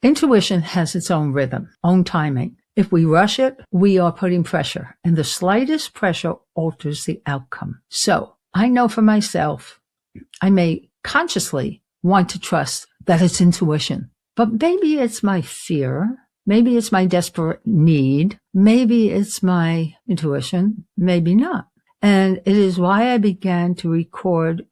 Intuition has its own rhythm, own timing. If we rush it, we are putting pressure, and the slightest pressure alters the outcome. So I know for myself, I may consciously want to trust that it's intuition, but maybe it's my fear. Maybe it's my desperate need. Maybe it's my intuition. Maybe not. And it is why I began to record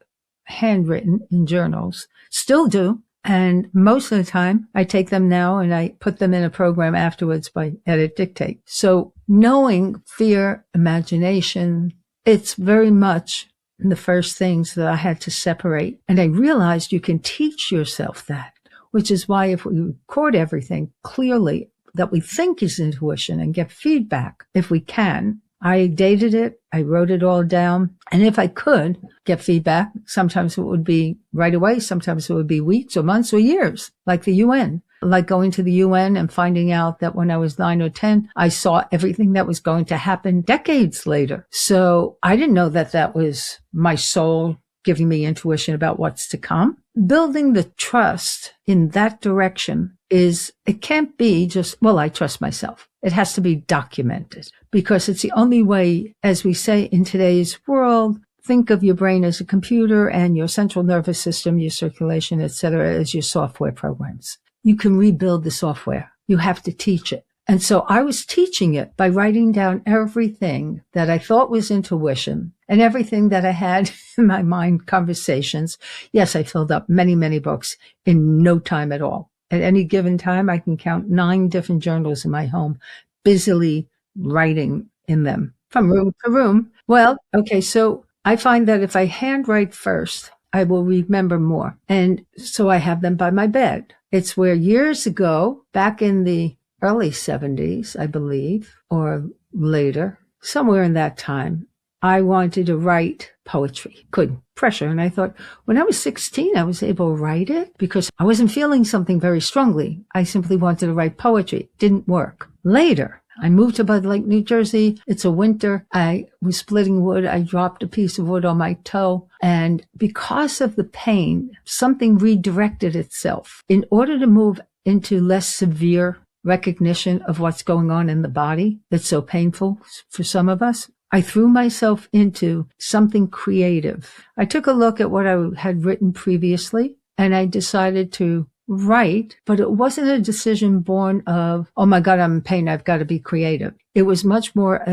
handwritten in journals. Still do. And most of the time, I take them now and I put them in a program afterwards by edit dictate. So knowing fear, imagination, it's very much the first things that I had to separate. And I realized you can teach yourself that, which is why if we record everything clearly that we think is intuition and get feedback, if we can, I dated it, I wrote it all down, and if I could get feedback, sometimes it would be right away, sometimes it would be weeks or months or years, like the UN. Like going to the UN and finding out that when I was 9 or 10, I saw everything that was going to happen decades later. So I didn't know that that was my soul giving me intuition about what's to come. Building the trust in that direction it can't be just, well, I trust myself. It has to be documented because it's the only way, as we say in today's world, think of your brain as a computer and your central nervous system, your circulation, etc., as your software programs. You can rebuild the software. You have to teach it. And so I was teaching it by writing down everything that I thought was intuition and everything that I had in my mind, conversations. Yes, I filled up many, many books in no time at all. At any given time, I can count 9 different journals in my home, busily writing in them from room to room. Well, okay, so I find that if I handwrite first, I will remember more. And so I have them by my bed. It's where years ago, back in the early 70s, I believe, or later, somewhere in that time, I wanted to write poetry. Couldn't. Pressure. And I thought, when I was 16, I was able to write it because I wasn't feeling something very strongly. I simply wanted to write poetry. It didn't work. Later, I moved to Bud Lake, New Jersey. It's a winter. I was splitting wood. I dropped a piece of wood on my toe. And because of the pain, something redirected itself. In order to move into less severe recognition of what's going on in the body that's so painful for some of us, I threw myself into something creative. I took a look at what I had written previously and I decided to write, but it wasn't a decision born of, oh my God, I'm in pain, I've got to be creative. It was much more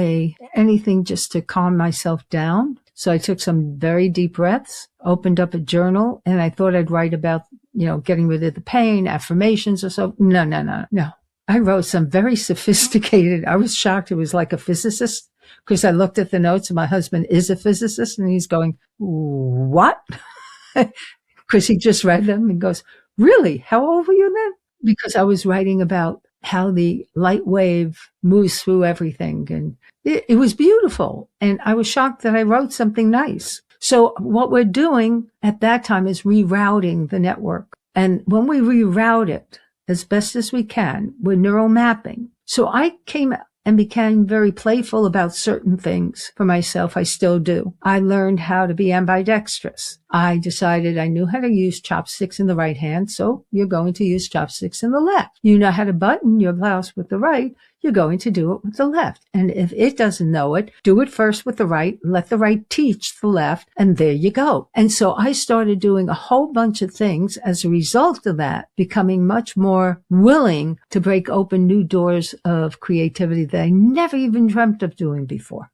anything just to calm myself down. So I took some very deep breaths, opened up a journal, and I thought I'd write about, getting rid of the pain, affirmations or so. No. I wrote some very sophisticated, I was shocked. It was like a physicist. Because I looked at the notes and my husband is a physicist and he's going, what? Because he just read them and goes, really? How old were you then? Because I was writing about how the light wave moves through everything. And it was beautiful. And I was shocked that I wrote something nice. So what we're doing at that time is rerouting the network. And when we reroute it as best as we can, we're neural mapping. So I came and became very playful about certain things for myself. I still do. I learned how to be ambidextrous. I decided I knew how to use chopsticks in the right hand, so you're going to use chopsticks in the left. You know how to button your blouse with the right, you're going to do it with the left. And if it doesn't know it, do it first with the right, let the right teach the left, and there you go. And so I started doing a whole bunch of things as a result of that, becoming much more willing to break open new doors of creativity that I never even dreamt of doing before.